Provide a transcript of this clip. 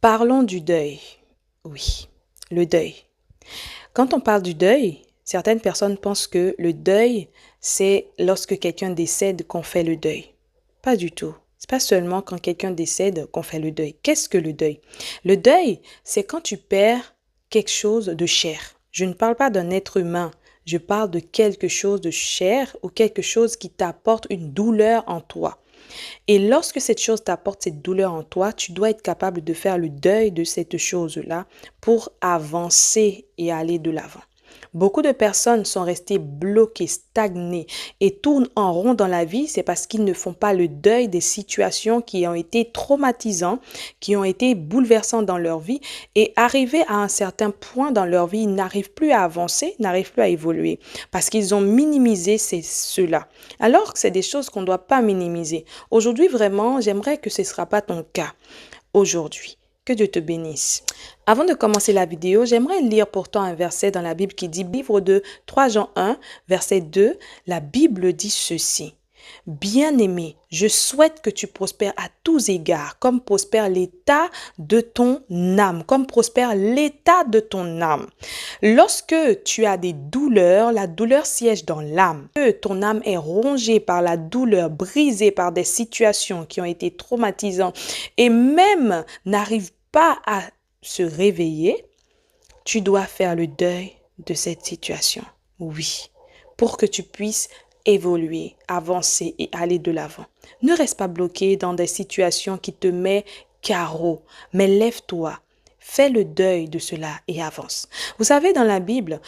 Parlons du deuil. Oui, le deuil. Quand on parle du deuil, certaines personnes pensent que le deuil, c'est lorsque quelqu'un décède qu'on fait le deuil. Pas du tout. C'est pas seulement quand quelqu'un décède qu'on fait le deuil. Qu'est-ce que le deuil? Le deuil, c'est quand tu perds quelque chose de cher. Je ne parle pas d'un être humain. Je parle de quelque chose de cher ou quelque chose qui t'apporte une douleur en toi. Et lorsque cette chose t'apporte cette douleur en toi, tu dois être capable de faire le deuil de cette chose-là pour avancer et aller de l'avant. Beaucoup de personnes sont restées bloquées, stagnées et tournent en rond dans la vie. C'est parce qu'ils ne font pas le deuil des situations qui ont été traumatisantes, qui ont été bouleversantes dans leur vie. Et arrivés à un certain point dans leur vie, ils n'arrivent plus à avancer, n'arrivent plus à évoluer parce qu'ils ont minimisé cela. Alors que c'est des choses qu'on ne doit pas minimiser. Aujourd'hui, vraiment, j'aimerais que ce ne sera pas ton cas aujourd'hui. Que Dieu te bénisse. Avant de commencer la vidéo, j'aimerais lire pour toi un verset dans la Bible qui dit, livre de 3 Jean 1, verset 2, la Bible dit ceci. Bien-aimé, je souhaite que tu prospères à tous égards, comme prospère l'état de ton âme, comme prospère l'état de ton âme. Lorsque tu as des douleurs, la douleur siège dans l'âme. Que ton âme est rongée par la douleur, brisée par des situations qui ont été traumatisantes et même n'arrive pas à se réveiller, tu dois faire le deuil de cette situation. Oui, pour que tu puisses évoluer, avancer et aller de l'avant. Ne reste pas bloqué dans des situations qui te mettent KO, mais lève-toi, fais le deuil de cela et avance. Vous savez, dans la Bible,